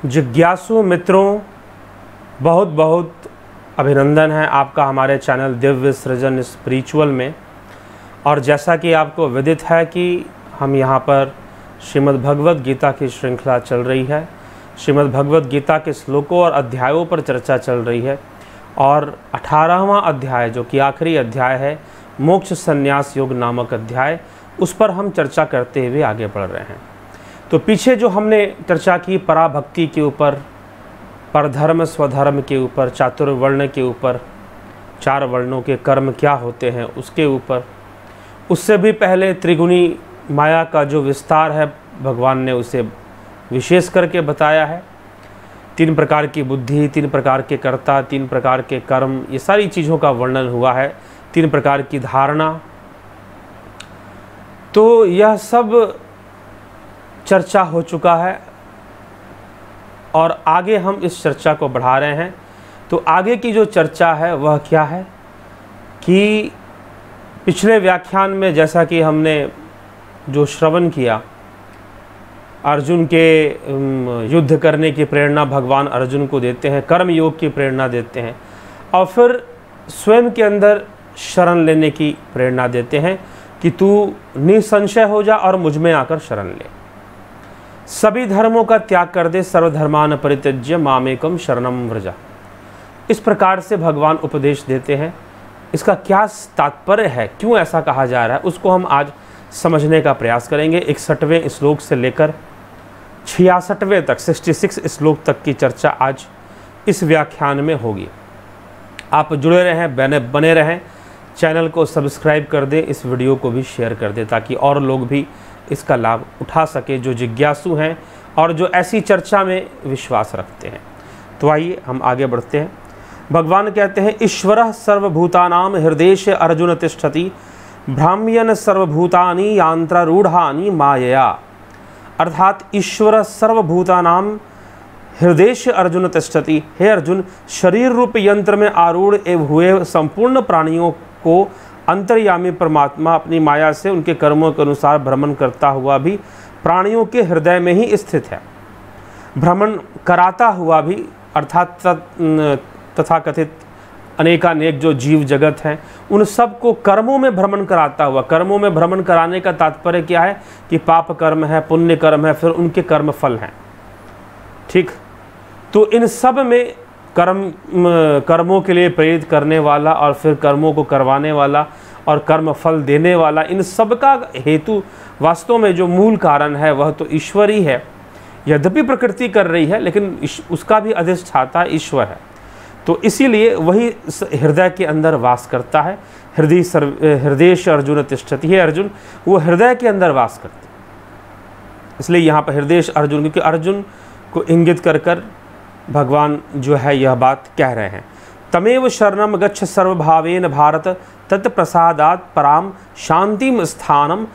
जिज्ञासु मित्रों, बहुत बहुत अभिनंदन है आपका हमारे चैनल दिव्य सृजन स्पिरिचुअल में। और जैसा कि आपको विदित है कि हम यहाँ पर श्रीमद् भगवद गीता की श्रृंखला चल रही है। श्रीमद् भगवद गीता के श्लोकों और अध्यायों पर चर्चा चल रही है और 18वां अध्याय जो कि आखिरी अध्याय है, मोक्ष संन्यास योग नामक अध्याय, उस पर हम चर्चा करते हुए आगे बढ़ रहे हैं। तो पीछे जो हमने चर्चा की पराभक्ति के ऊपर, परधर्म स्वधर्म के ऊपर, चातुर्वर्ण के ऊपर, 4 वर्णों के कर्म क्या होते हैं उसके ऊपर, उससे भी पहले त्रिगुणी माया का जो विस्तार है भगवान ने उसे विशेष करके बताया है। 3 प्रकार की बुद्धि, 3 प्रकार के कर्ता, 3 प्रकार के कर्म, ये सारी चीज़ों का वर्णन हुआ है। 3 प्रकार की धारणा। तो यह सब चर्चा हो चुका है और आगे हम इस चर्चा को बढ़ा रहे हैं। तो आगे की जो चर्चा है वह क्या है कि पिछले व्याख्यान में जैसा कि हमने जो श्रवण किया, अर्जुन के युद्ध करने की प्रेरणा भगवान अर्जुन को देते हैं, कर्म योग की प्रेरणा देते हैं और फिर स्वयं के अंदर शरण लेने की प्रेरणा देते हैं कि तू निसंशय हो जा और मुझ में आकर शरण ले। सभी धर्मों का त्याग कर दे, सर्वधर्मान परित्यज्य मामेकम शरणम व्रज। इस प्रकार से भगवान उपदेश देते हैं। इसका क्या तात्पर्य है, क्यों ऐसा कहा जा रहा है, उसको हम आज समझने का प्रयास करेंगे। 61वें श्लोक से लेकर 66वें तक, 66 श्लोक तक की चर्चा आज इस व्याख्यान में होगी। आप जुड़े रहें, बने रहें, चैनल को सब्सक्राइब कर दें, इस वीडियो को भी शेयर कर दें ताकि और लोग भी इसका लाभ उठा सके जो जिज्ञासु हैं और जो ऐसी चर्चा में विश्वास रखते हैं। तो आइए हम आगे बढ़ते हैं। भगवान कहते हैं, ईश्वरः सर्वभूतानां हृदयेश अर्जुन तिष्ठति भ्राम्यन् सर्वभूतानि यांत्रारूढ़ानि मायया। अर्थात ईश्वर सर्वभूतानां हृदयेश अर्जुन तिष्ठति। हे अर्जुन, शरीर रूप यंत्र में आरूढ़ हुए संपूर्ण प्राणियों को अंतर्यामी परमात्मा अपनी माया से उनके कर्मों के अनुसार भ्रमण करता हुआ भी प्राणियों के हृदय में ही स्थित है। भ्रमण कराता हुआ भी, अर्थात तथाकथित अनेकानेक जो जीव जगत हैं उन सब को कर्मों में भ्रमण कराता हुआ। कर्मों में भ्रमण कराने का तात्पर्य क्या है कि पाप कर्म है, पुण्य कर्म है, फिर उनके कर्म फल हैं। ठीक, तो इन सब में कर्मों के लिए प्रेरित करने वाला और फिर कर्मों को करवाने वाला और कर्म फल देने वाला, इन सब का हेतु वास्तव में जो मूल कारण है वह तो ईश्वर ही है। यद्यपि प्रकृति कर रही है लेकिन उसका भी अधिष्ठाता ईश्वर है। तो इसीलिए वही हृदय के अंदर वास करता है। हृदयेश अर्जुन तिष्ठति। हे अर्जुन, वो हृदय के अंदर वास करते, इसलिए यहाँ पर हृदयेश अर्जुन, क्योंकि अर्जुन को इंगित कर कर भगवान जो है यह बात कह रहे हैं। तमेव शरणम गच्छ सर्वभावेन भारत तत्प्रसादात् पराम शांतिम स्थानम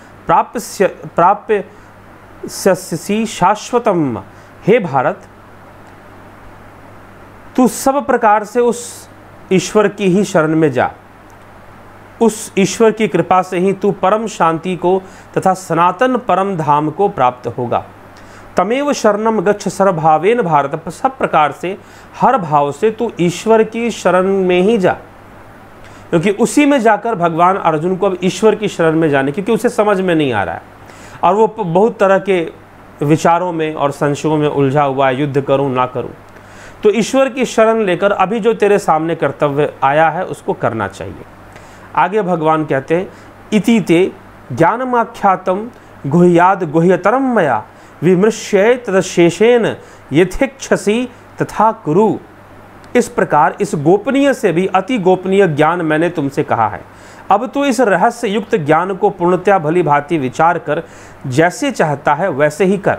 प्राप्यसि शाश्वतम। हे भारत, तू सब प्रकार से उस ईश्वर की ही शरण में जा। उस ईश्वर की कृपा से ही तू परम शांति को तथा सनातन परम धाम को प्राप्त होगा। तमेव शरणम गच्छ सर्वभावेन भारत, सब प्रकार से, हर भाव से तू ईश्वर की शरण में ही जा, क्योंकि उसी में जाकर भगवान अर्जुन को अब ईश्वर की शरण में जाने, क्योंकि उसे समझ में नहीं आ रहा है और वो बहुत तरह के विचारों में और संशयों में उलझा हुआ है, युद्ध करूं ना करूं। तो ईश्वर की शरण लेकर अभी जो तेरे सामने कर्तव्य आया है उसको करना चाहिए। आगे भगवान कहते हैं, इति ते ज्ञानमाख्यातम गुह्याद गुह्यतरम मया विमृश्य तदशेषेन यथेच्छसि तथा कुरु। इस प्रकार इस गोपनीय से भी अति गोपनीय ज्ञान मैंने तुमसे कहा है। अब तो इस रहस्य युक्त ज्ञान को पूर्णतया भली भांति विचार कर जैसे चाहता है वैसे ही कर।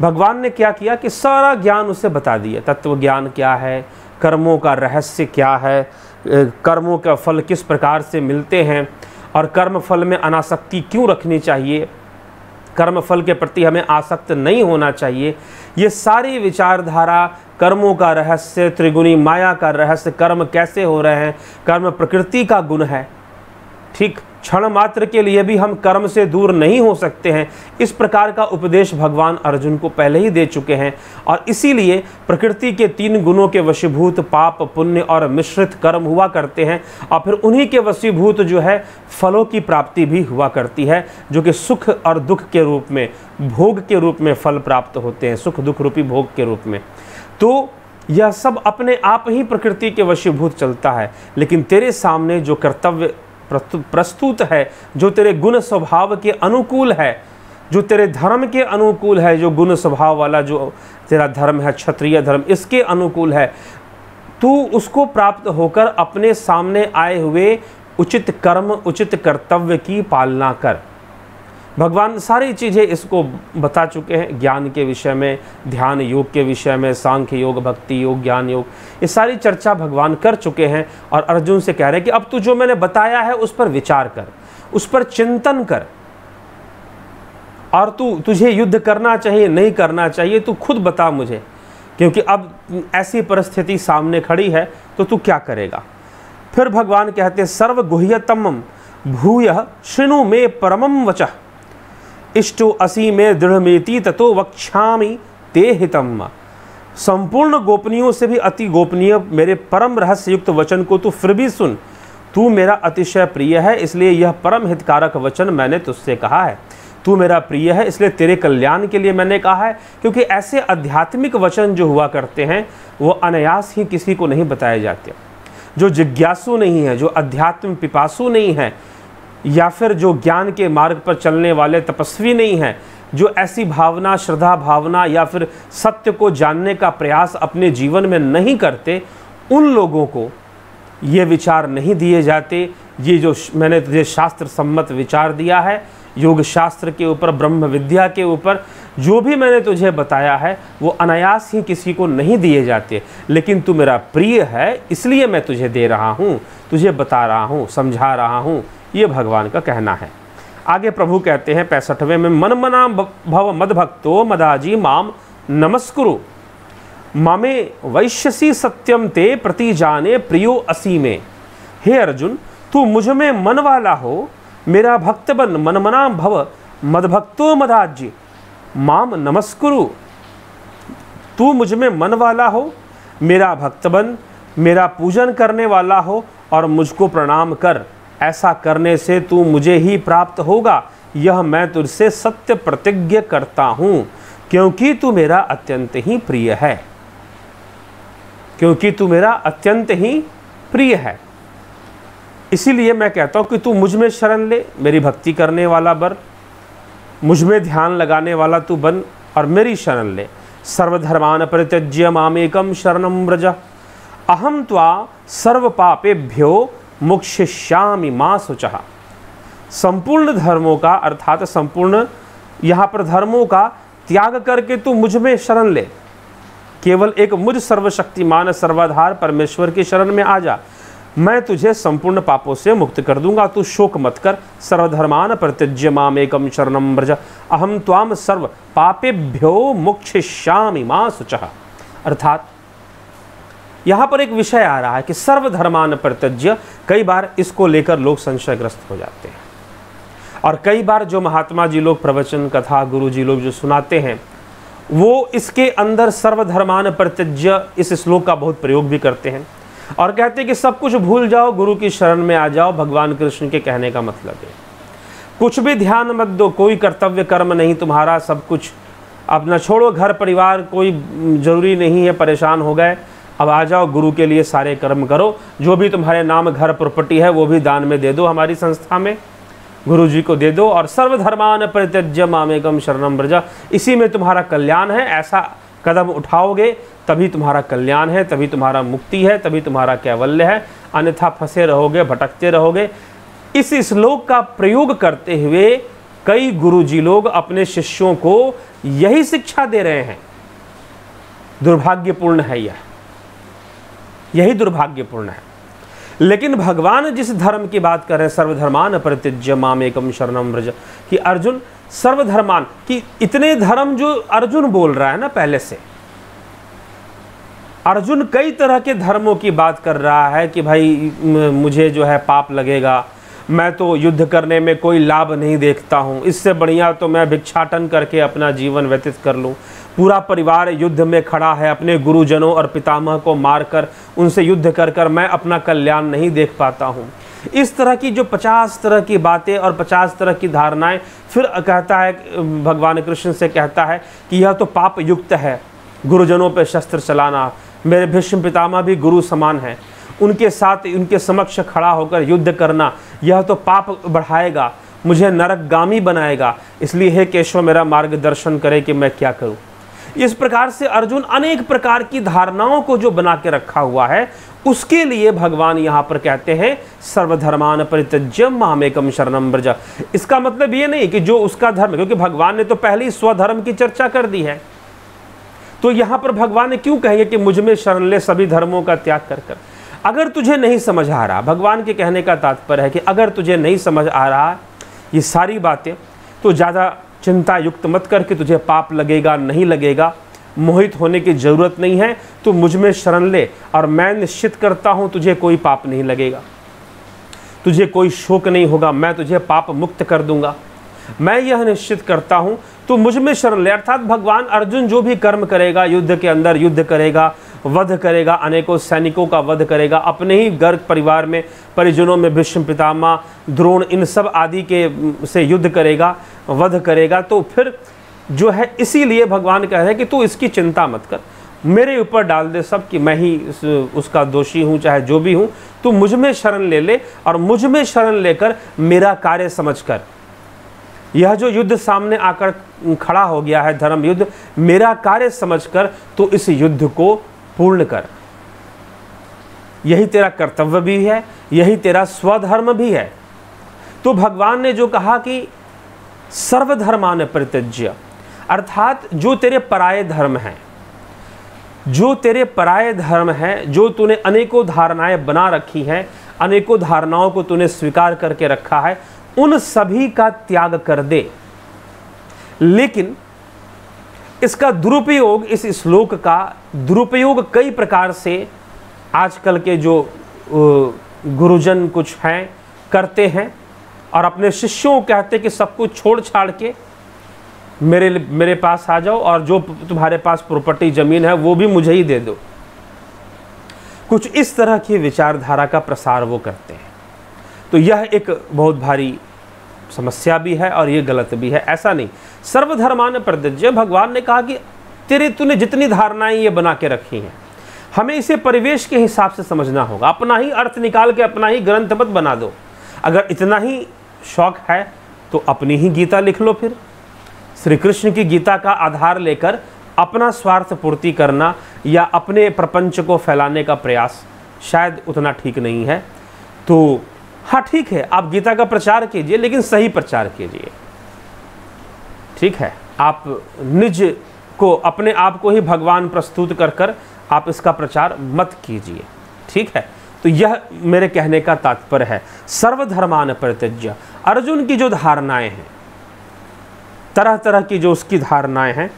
भगवान ने क्या किया कि सारा ज्ञान उसे बता दिया। तत्व ज्ञान क्या है, कर्मों का रहस्य क्या है, कर्मों का फल किस प्रकार से मिलते हैं और कर्म फल में अनासक्ति क्यों रखनी चाहिए, कर्म फल के प्रति हमें आसक्त नहीं होना चाहिए। ये सारी विचारधारा, कर्मों का रहस्य, त्रिगुणी माया का रहस्य, कर्म कैसे हो रहे हैं, कर्म प्रकृति का गुण है। ठीक, क्षण मात्र के लिए भी हम कर्म से दूर नहीं हो सकते हैं। इस प्रकार का उपदेश भगवान अर्जुन को पहले ही दे चुके हैं। और इसीलिए प्रकृति के 3 गुणों के वशीभूत पाप, पुण्य और मिश्रित कर्म हुआ करते हैं, और फिर उन्हीं के वशीभूत जो है फलों की प्राप्ति भी हुआ करती है, जो कि सुख और दुख के रूप में, भोग के रूप में फल प्राप्त होते हैं, सुख दुख रूपी भोग के रूप में। तो यह सब अपने आप ही प्रकृति के वशीभूत चलता है। लेकिन तेरे सामने जो कर्तव्य प्रस्तुत है, जो तेरे गुण स्वभाव के अनुकूल है, जो तेरे धर्म के अनुकूल है, जो गुण स्वभाव वाला जो तेरा धर्म है, क्षत्रिय धर्म, इसके अनुकूल है, तू उसको प्राप्त होकर अपने सामने आए हुए उचित कर्म, उचित कर्तव्य की पालना कर। भगवान सारी चीज़ें इसको बता चुके हैं, ज्ञान के विषय में, ध्यान योग के विषय में, सांख्य योग, भक्ति योग, ज्ञान योग, ये सारी चर्चा भगवान कर चुके हैं। और अर्जुन से कह रहे हैं कि अब तू जो मैंने बताया है उस पर विचार कर, उस पर चिंतन कर, और तुझे युद्ध करना चाहिए नहीं करना चाहिए तू खुद बता मुझे, क्योंकि अब ऐसी परिस्थिति सामने खड़ी है तो तू क्या करेगा। फिर भगवान कहते हैं सर्वगुह्यतमं भूयः शृणु मे परमं वचः इष्टो असि में दृढ़मेति ततो वक्ष्यामि ते हितम्। संपूर्ण गोपनीयों से भी अति गोपनीय मेरे परम रहस्य युक्त वचन को तू फिर भी सुन। तू मेरा अतिशय प्रिय है, इसलिए यह परम हितकारक वचन मैंने तुझसे कहा है। तू मेरा प्रिय है इसलिए तेरे कल्याण के लिए मैंने कहा है, क्योंकि ऐसे आध्यात्मिक वचन जो हुआ करते हैं वो अनायास ही किसी को नहीं बताए जाते। जो जिज्ञासु नहीं है, जो अध्यात्म पिपासु नहीं है, या फिर जो ज्ञान के मार्ग पर चलने वाले तपस्वी नहीं हैं, जो ऐसी भावना, श्रद्धा भावना या फिर सत्य को जानने का प्रयास अपने जीवन में नहीं करते, उन लोगों को ये विचार नहीं दिए जाते। ये जो मैंने तुझे शास्त्र सम्मत विचार दिया है, योग शास्त्र के ऊपर, ब्रह्म विद्या के ऊपर, जो भी मैंने तुझे बताया है वो अनायास ही किसी को नहीं दिए जाते। लेकिन तू मेरा प्रिय है इसलिए मैं तुझे दे रहा हूँ, तुझे बता रहा हूँ, समझा रहा हूँ, ये भगवान का कहना है। आगे प्रभु कहते हैं 65वें में, मन मना भव मद भक्तो मदाजी माम नमस्कुरु मामे वैश्यसी सत्यम ते प्रति जाने प्रियो असी में। हे अर्जुन, तू मुझ में मन वाला हो, मेरा भक्त बन, मन मना भव मद भक्तो मदाजी माम नमस्कुरु। तू मुझ में मन वाला हो, मेरा भक्त बन, मेरा पूजन करने वाला हो और मुझको प्रणाम कर। ऐसा करने से तू मुझे ही प्राप्त होगा, यह मैं तुझसे सत्य प्रतिज्ञा करता हूँ, क्योंकि तू मेरा अत्यंत ही प्रिय है। क्योंकि तू मेरा अत्यंत ही प्रिय है, इसीलिए मैं कहता हूँ कि तू मुझ में शरण ले, मेरी भक्ति करने वाला बन, मुझ में ध्यान लगाने वाला तू बन और मेरी शरण ले। सर्वधर्मान परित्यज्य मामेकम शरणं व्रज अहम त्वा सर्व पापेभ्यो मोक्षयिष्यामि मा शुचः। संपूर्ण धर्मों का, अर्थात संपूर्ण यहाँ पर धर्मों का त्याग करके तू मुझ में शरण ले। केवल एक मुझ सर्वशक्तिमान सर्वाधार परमेश्वर की शरण में आ जा, मैं तुझे संपूर्ण पापों से मुक्त कर दूंगा। तू शोक मत कर। सर्वधर्मान परित्यज्य मामेकम शरणं व्रज अहम त्वाम सर्व पापेभ्यो मोक्षयिष्यामि मा शुचः। अर्थात यहाँ पर एक विषय आ रहा है कि सर्वधर्मान परित्यज्य, कई बार इसको लेकर लोग संशयग्रस्त हो जाते हैं। और कई बार जो महात्मा जी लोग प्रवचन कथा, गुरु जी लोग जो सुनाते हैं, वो इसके अंदर सर्वधर्मान परित्यज्य इस श्लोक का बहुत प्रयोग भी करते हैं और कहते हैं कि सब कुछ भूल जाओ, गुरु की शरण में आ जाओ। भगवान कृष्ण के कहने का मतलब है कुछ भी ध्यान मत दो, कोई कर्तव्य कर्म नहीं तुम्हारा, सब कुछ अपना छोड़ो, घर परिवार कोई जरूरी नहीं है, परेशान हो गए, अब आ जाओ गुरु के लिए सारे कर्म करो, जो भी तुम्हारे नाम घर प्रॉपर्टी है वो भी दान में दे दो, हमारी संस्था में गुरु जी को दे दो, और सर्वधर्मान परित्यज्य मामेकम शरणं व्रज, इसी में तुम्हारा कल्याण है। ऐसा कदम उठाओगे तभी तुम्हारा कल्याण है, तभी तुम्हारा मुक्ति है, तभी तुम्हारा कैवल्य है, अन्यथा फंसे रहोगे, भटकते रहोगे। इस श्लोक का प्रयोग करते हुए कई गुरुजी लोग अपने शिष्यों को यही शिक्षा दे रहे हैं। दुर्भाग्यपूर्ण है यही दुर्भाग्यपूर्ण है। लेकिन भगवान जिस धर्म की बात कर रहे हैं, सर्वधर्मान परित्यज्य मामेकम शरणं व्रज, कि अर्जुन सर्वधर्मान, कि इतने धर्म जो अर्जुन बोल रहा है ना, पहले से अर्जुन कई तरह के धर्मों की बात कर रहा है कि भाई मुझे जो है पाप लगेगा, मैं तो युद्ध करने में कोई लाभ नहीं देखता हूँ, इससे बढ़िया तो मैं भिक्षाटन करके अपना जीवन व्यतीत कर लूँ। पूरा परिवार युद्ध में खड़ा है, अपने गुरुजनों और पितामह को मारकर उनसे युद्ध कर कर मैं अपना कल्याण नहीं देख पाता हूँ। इस तरह की जो 50 तरह की बातें और 50 तरह की धारणाएं, फिर कहता है, भगवान कृष्ण से कहता है कि यह तो पाप युक्त है, गुरुजनों पर शस्त्र चलाना। मेरे भीष्म पितामह भी गुरु समान हैं, उनके साथ उनके समक्ष खड़ा होकर युद्ध करना यह तो पाप बढ़ाएगा, मुझे नरकगामी बनाएगा। इसलिए हे केशव मेरा मार्गदर्शन करे कि मैं क्या करूं। इस प्रकार से अर्जुन अनेक प्रकार की धारणाओं को जो बना के रखा हुआ है, उसके लिए भगवान यहाँ पर कहते हैं सर्वधर्मान परित्यज्य मामेकम शरणं व्रज। इसका मतलब ये नहीं कि जो उसका धर्म, क्योंकि भगवान ने तो पहले ही स्वधर्म की चर्चा कर दी है, तो यहाँ पर भगवान ने क्यों कहेंगे कि मुझ में शरण ले सभी धर्मों का त्याग कर कर। अगर तुझे नहीं समझ आ रहा, भगवान के कहने का तात्पर्य है कि अगर तुझे नहीं समझ आ रहा ये सारी बातें, तो ज़्यादा चिंता युक्त मत करके, तुझे पाप लगेगा नहीं लगेगा, मोहित होने की ज़रूरत नहीं है। तू मुझ में शरण ले और मैं निश्चित करता हूँ तुझे कोई पाप नहीं लगेगा, तुझे कोई शोक नहीं होगा, मैं तुझे पाप मुक्त कर दूंगा, मैं यह निश्चित करता हूँ। तो मुझ में शरण ले, अर्थात भगवान अर्जुन जो भी कर्म करेगा, युद्ध के अंदर युद्ध करेगा, वध करेगा, अनेकों सैनिकों का वध करेगा, अपने ही गर्भ परिवार में परिजनों में भीष्म पितामह, द्रोण, इन सब आदि के से युद्ध करेगा, वध करेगा। तो फिर जो है, इसीलिए भगवान कह रहे हैं कि तू इसकी चिंता मत कर, मेरे ऊपर डाल दे सब कि मैं ही उसका दोषी हूँ, चाहे जो भी हूँ। तू मुझ में शरण ले ले और मुझ में शरण लेकर मेरा कार्य समझ कर, यह जो युद्ध सामने आकर खड़ा हो गया है, धर्म युद्ध, मेरा कार्य समझकर तो इस युद्ध को पूर्ण कर। यही तेरा कर्तव्य भी है, यही तेरा स्वधर्म भी है। तो भगवान ने जो कहा कि सर्वधर्मान परित्यज्य, अर्थात जो तेरे पराये धर्म हैं, जो तेरे पराये धर्म हैं, जो तूने अनेकों धारणाएं बना रखी हैं, अनेकों धारणाओं को तूने स्वीकार करके रखा है, उन सभी का त्याग कर दे। लेकिन इसका दुरुपयोग, इस श्लोक का दुरुपयोग कई प्रकार से आजकल के जो गुरुजन कुछ हैं करते हैं और अपने शिष्यों को कहते कि सब कुछ छोड़ छाड़ के मेरे पास आ जाओ और जो तुम्हारे पास प्रॉपर्टी ज़मीन है वो भी मुझे ही दे दो। कुछ इस तरह की विचारधारा का प्रसार वो करते हैं। तो यह एक बहुत भारी समस्या भी है और ये गलत भी है। ऐसा नहीं, सर्वधर्मान परित्यज्य, भगवान ने कहा कि तूने जितनी धारणाएं ये बना के रखी हैं, हमें इसे परिवेश के हिसाब से समझना होगा। अपना ही अर्थ निकाल के अपना ही ग्रंथ मत बना दो। अगर इतना ही शौक है तो अपनी ही गीता लिख लो। फिर श्री कृष्ण की गीता का आधार लेकर अपना स्वार्थ पूर्ति करना या अपने प्रपंच को फैलाने का प्रयास शायद उतना ठीक नहीं है। तो हाँ ठीक है, आप गीता का प्रचार कीजिए, लेकिन सही प्रचार कीजिए। ठीक है, आप निज को, अपने आप को ही भगवान प्रस्तुत कर कर आप इसका प्रचार मत कीजिए। ठीक है, तो यह मेरे कहने का तात्पर्य है। सर्वधर्मान परित्यज्य, अर्जुन की जो धारणाएं हैं, तरह तरह की जो उसकी धारणाएं हैं,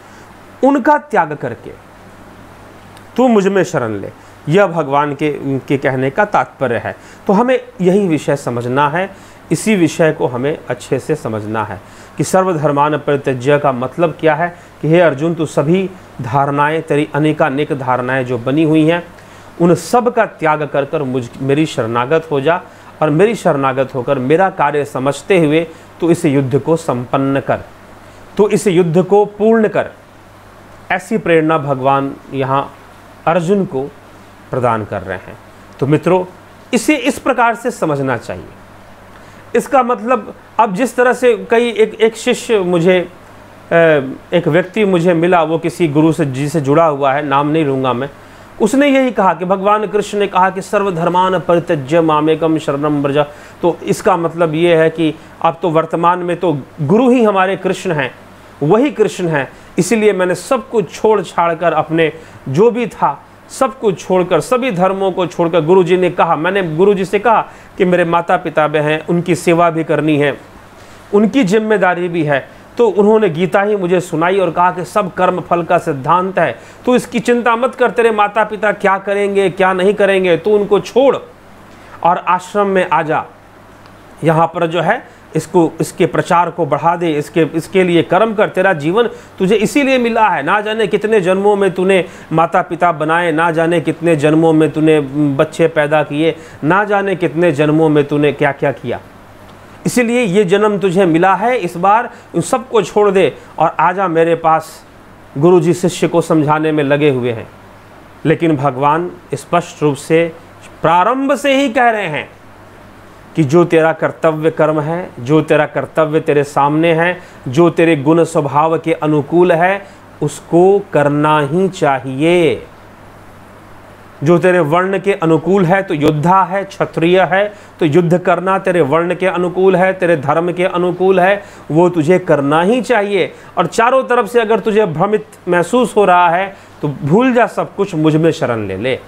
उनका त्याग करके तू मुझ में शरण ले, यह भगवान के कहने का तात्पर्य है। तो हमें यही विषय समझना है, इसी विषय को हमें अच्छे से समझना है कि सर्वधर्मान परित्यज्य का मतलब क्या है। कि हे अर्जुन, तू सभी धारणाएं, तेरी अनेकानेक धारणाएं जो बनी हुई हैं, उन सब का त्याग कर कर मेरी शरणागत हो जा और मेरी शरणागत होकर मेरा कार्य समझते हुए तो इस युद्ध को संपन्न कर, तो इस युद्ध को पूर्ण कर। ऐसी प्रेरणा भगवान यहाँ अर्जुन को प्रदान कर रहे हैं। तो मित्रों, इसे इस प्रकार से समझना चाहिए। इसका मतलब, अब जिस तरह से एक शिष्य मुझे, एक व्यक्ति मुझे मिला, वो किसी गुरु से जी से जुड़ा हुआ है, नाम नहीं लूँगा मैं, उसने यही कहा कि भगवान कृष्ण ने कहा कि सर्वधर्मान परित्यज्य मामेकम शरणं व्रज। तो इसका मतलब ये है कि अब तो वर्तमान में तो गुरु ही हमारे कृष्ण हैं, वही कृष्ण हैं, इसीलिए मैंने सब कुछ छोड़ छाड़ कर, अपने जो भी था सब कुछ छोड़कर, सभी धर्मों को छोड़कर, गुरुजी ने कहा, मैंने गुरुजी से कहा कि मेरे माता पिता भी हैं, उनकी सेवा भी करनी है, उनकी जिम्मेदारी भी है। तो उन्होंने गीता ही मुझे सुनाई और कहा कि सब कर्म फल का सिद्धांत है, तो इसकी चिंता मत कर, तेरे माता पिता क्या करेंगे क्या नहीं करेंगे, तो उनको छोड़ और आश्रम में आ जा। यहाँ पर जो है इसके प्रचार को बढ़ा दे, इसके लिए कर्म कर। तेरा जीवन तुझे इसीलिए मिला है। ना जाने कितने जन्मों में तूने माता पिता बनाए, ना जाने कितने जन्मों में तूने बच्चे पैदा किए, ना जाने कितने जन्मों में तूने क्या क्या किया। इसीलिए ये जन्म तुझे मिला है। इस बार उन सबको छोड़ दे और आजा मेरे पास। गुरुजी शिष्य को समझाने में लगे हुए हैं, लेकिन भगवान स्पष्ट रूप से प्रारंभ से ही कह रहे हैं कि जो तेरा कर्तव्य कर्म है, जो तेरा कर्तव्य तेरे सामने है, जो तेरे गुण स्वभाव के अनुकूल है, उसको करना ही चाहिए। जो तेरे वर्ण के अनुकूल है तो योद्धा है, क्षत्रिय है, तो युद्ध करना तेरे वर्ण के अनुकूल है, तेरे धर्म के अनुकूल है, वो तुझे करना ही चाहिए। और चारों तरफ से अगर तुझे भ्रमित महसूस हो रहा है तो भूल जा सब कुछ, मुझ में शरण ले ले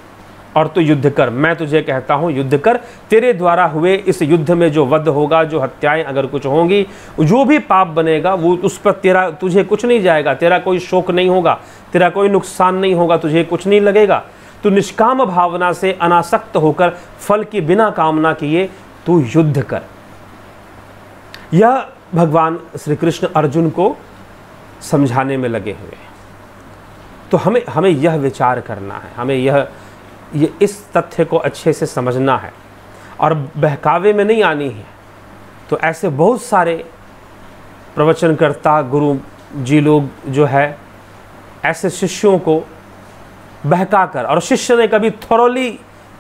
और तो युद्ध कर। मैं तुझे कहता हूँ युद्ध कर। तेरे द्वारा हुए इस युद्ध में जो वध होगा, जो हत्याएं अगर कुछ होंगी, जो भी पाप बनेगा, वो उस पर तुझे कुछ नहीं जाएगा। तेरा कोई शोक नहीं होगा, तेरा कोई नुकसान नहीं होगा, तुझे कुछ नहीं लगेगा। तू निष्काम भावना से अनासक्त होकर फल की बिना कामना किए तू युद्ध कर। यह भगवान श्री कृष्ण अर्जुन को समझाने में लगे हुए हैं। तो हमें यह विचार करना है, हमें ये इस तथ्य को अच्छे से समझना है और बहकावे में नहीं आनी है। तो ऐसे बहुत सारे प्रवचनकर्ता गुरु जी लोग जो है ऐसे शिष्यों को बहका कर, और शिष्य ने कभी थोरोली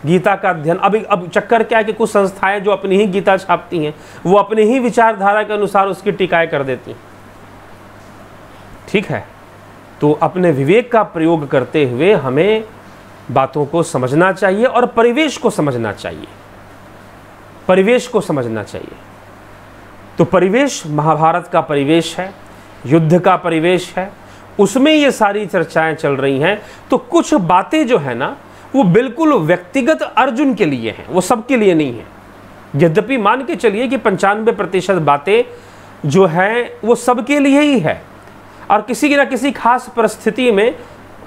गीता का अध्ययन, अब चक्कर क्या है कि कुछ संस्थाएं जो अपनी ही गीता छापती हैं, वो अपनी ही विचारधारा के अनुसार उसकी टीकाएं कर देती हैं। ठीक है, तो अपने विवेक का प्रयोग करते हुए हमें बातों को समझना चाहिए और परिवेश को समझना चाहिए। परिवेश को समझना चाहिए। तो परिवेश महाभारत का परिवेश है, युद्ध का परिवेश है, उसमें ये सारी चर्चाएं चल रही हैं। तो कुछ बातें जो है ना, वो बिल्कुल व्यक्तिगत अर्जुन के लिए हैं, वो सबके लिए नहीं है। यद्यपि मान के चलिए कि 95% बातें जो हैं वो सबके लिए ही है, और किसी न किसी खास परिस्थिति में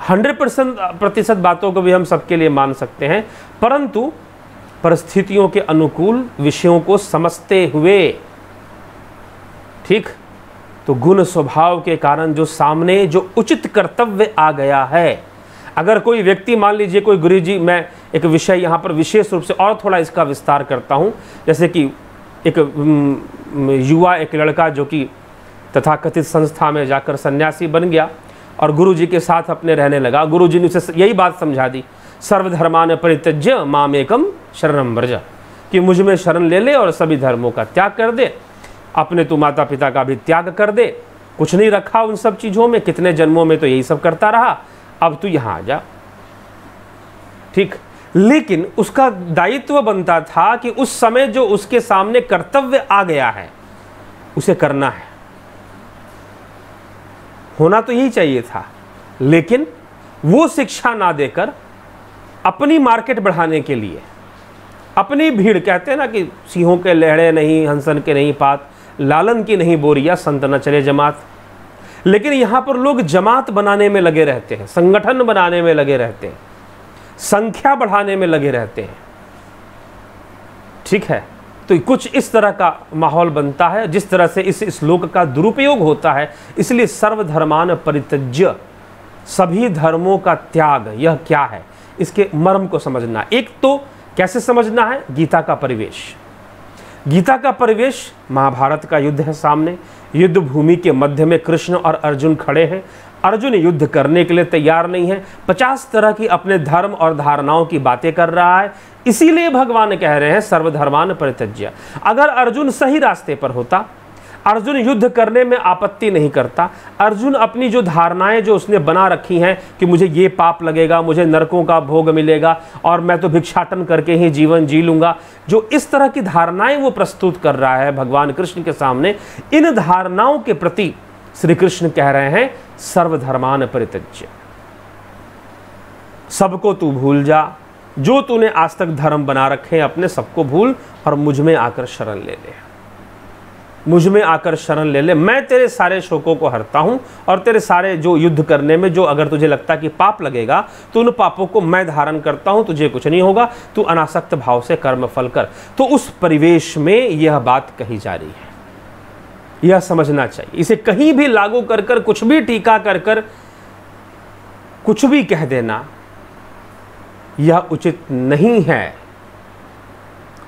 100% बातों को भी हम सबके लिए मान सकते हैं, परंतु परिस्थितियों के अनुकूल विषयों को समझते हुए। ठीक, तो गुण स्वभाव के कारण जो सामने जो उचित कर्तव्य आ गया है, अगर कोई व्यक्ति मान लीजिए कोई गुरु जी, मैं एक विषय यहाँ पर विशेष रूप से और थोड़ा इसका विस्तार करता हूँ। जैसे कि एक युवा, एक लड़का जो कि तथाकथित संस्था में जाकर सन्यासी बन गया और गुरु जी के साथ अपने रहने लगा। गुरु जी ने उसे यही बात समझा दी, सर्वधर्मान परित्यज्य मामेकम शरणं व्रज, कि मुझ में शरण ले ले और सभी धर्मों का त्याग कर दे, अपने तू माता पिता का भी त्याग कर दे। कुछ नहीं रखा उन सब चीज़ों में, कितने जन्मों में तो यही सब करता रहा, अब तू यहाँ आ जा। ठीक, लेकिन उसका दायित्व बनता था कि उस समय जो उसके सामने कर्तव्य आ गया है उसे करना है। होना तो यही चाहिए था, लेकिन वो शिक्षा ना देकर अपनी मार्केट बढ़ाने के लिए, अपनी भीड़, कहते हैं ना कि सिंहों के लहड़े नहीं, हंसन के नहीं पात, लालन की नहीं बोरिया, संत न चले जमात। लेकिन यहाँ पर लोग जमात बनाने में लगे रहते हैं, संगठन बनाने में लगे रहते हैं, संख्या बढ़ाने में लगे रहते हैं। ठीक है, तो कुछ इस तरह का माहौल बनता है जिस तरह से इस श्लोक का दुरुपयोग होता है। इसलिए सर्वधर्मान परित्यज्य, सभी धर्मों का त्याग, यह क्या है, इसके मर्म को समझना। एक तो कैसे समझना है, गीता का परिवेश। गीता का परिवेश, महाभारत का युद्ध है सामने, युद्ध भूमि के मध्य में कृष्ण और अर्जुन खड़े हैं। अर्जुन युद्ध करने के लिए तैयार नहीं है, 50 तरह की अपने धर्म और धारणाओं की बातें कर रहा है। इसीलिए भगवान कह रहे हैं सर्वधर्मान परित्यज्य। अगर अर्जुन सही रास्ते पर होता, अर्जुन युद्ध करने में आपत्ति नहीं करता, अर्जुन अपनी जो धारणाएं जो उसने बना रखी हैं कि मुझे ये पाप लगेगा, मुझे नरकों का भोग मिलेगा और मैं तो भिक्षाटन करके ही जीवन जी लूंगा, जो इस तरह की धारणाएं वो प्रस्तुत कर रहा है भगवान कृष्ण के सामने, इन धारणाओं के प्रति श्री कृष्ण कह रहे हैं सर्वधर्मान परित्यज्य। सबको तू भूल जा, जो तूने आज तक धर्म बना रखे अपने, सबको भूल और मुझ में आकर शरण ले ले। मुझ में आकर शरण ले ले, मैं तेरे सारे शोकों को हरता हूँ और तेरे सारे जो युद्ध करने में जो अगर तुझे लगता कि पाप लगेगा तो उन पापों को मैं धारण करता हूँ, तुझे कुछ नहीं होगा, तू अनासक्त भाव से कर्म फल कर। तो उस परिवेश में यह बात कही जा रही है, यह समझना चाहिए। इसे कहीं भी लागू कर कर कुछ भी टीका कर कर कुछ भी कह देना यह उचित नहीं है।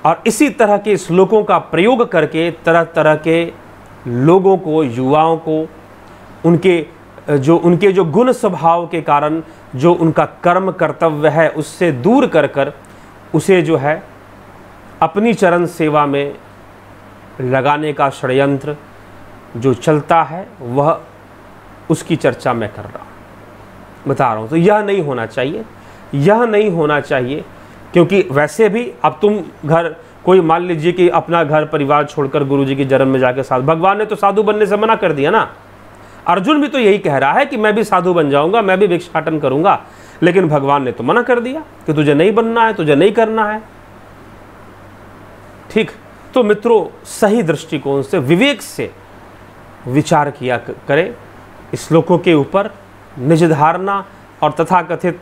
और इसी तरह के श्लोकों का प्रयोग करके तरह तरह के लोगों को, युवाओं को उनके जो गुण स्वभाव के कारण जो उनका कर्म कर्तव्य है उससे दूर कर कर उसे जो है अपनी चरण सेवा में लगाने का षड्यंत्र जो चलता है वह उसकी चर्चा मैं कर रहा हूँ, बता रहा हूँ। तो यह नहीं होना चाहिए, यह नहीं होना चाहिए, क्योंकि वैसे भी अब तुम घर कोई मान लीजिए कि अपना घर परिवार छोड़कर गुरु जी की जन्म में जाके साधु, भगवान ने तो साधु बनने से मना कर दिया ना। अर्जुन भी तो यही कह रहा है कि मैं भी साधु बन जाऊंगा, मैं भी भिक्षाटन करूंगा, लेकिन भगवान ने तो मना कर दिया कि तुझे नहीं बनना है, तुझे नहीं करना है। ठीक, तो मित्रों सही दृष्टिकोण से विवेक से विचार किया करें श्लोकों के ऊपर, निज धारणा और तथाकथित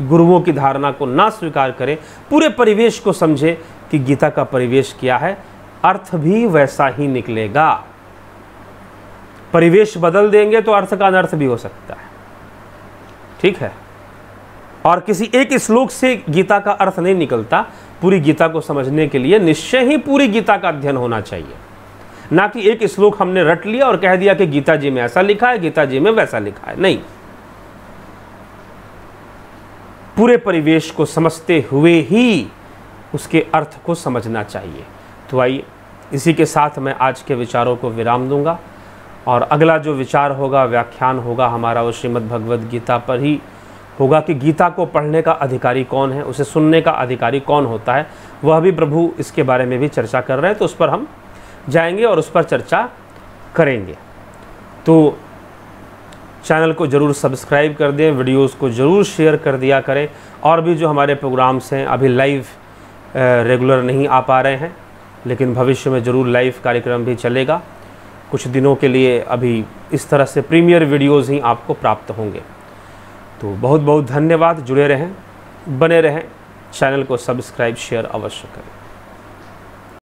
गुरुओं की धारणा को ना स्वीकार करें, पूरे परिवेश को समझे कि गीता का परिवेश क्या है, अर्थ भी वैसा ही निकलेगा। परिवेश बदल देंगे तो अर्थ का अनर्थ भी हो सकता है, ठीक है। और किसी एक श्लोक से गीता का अर्थ नहीं निकलता, पूरी गीता को समझने के लिए निश्चय ही पूरी गीता का अध्ययन होना चाहिए, ना कि एक श्लोक हमने रट लिया और कह दिया कि गीता जी में ऐसा लिखा है, गीता जी में वैसा लिखा है। नहीं, पूरे परिवेश को समझते हुए ही उसके अर्थ को समझना चाहिए। तो आइए इसी के साथ मैं आज के विचारों को विराम दूंगा और अगला जो विचार होगा, व्याख्यान होगा हमारा, वो श्रीमद् भगवद गीता पर ही होगा कि गीता को पढ़ने का अधिकारी कौन है, उसे सुनने का अधिकारी कौन होता है। वह भी प्रभु इसके बारे में भी चर्चा कर रहे हैं, तो उस पर हम जाएंगे और उस पर चर्चा करेंगे। तो चैनल को ज़रूर सब्सक्राइब कर दें, वीडियोस को ज़रूर शेयर कर दिया करें। और भी जो हमारे प्रोग्राम्स हैं अभी लाइव रेगुलर नहीं आ पा रहे हैं, लेकिन भविष्य में ज़रूर लाइव कार्यक्रम भी चलेगा। कुछ दिनों के लिए अभी इस तरह से प्रीमियर वीडियोस ही आपको प्राप्त होंगे। तो बहुत बहुत धन्यवाद, जुड़े रहें, बने रहें, चैनल को सब्सक्राइब शेयर अवश्य करें।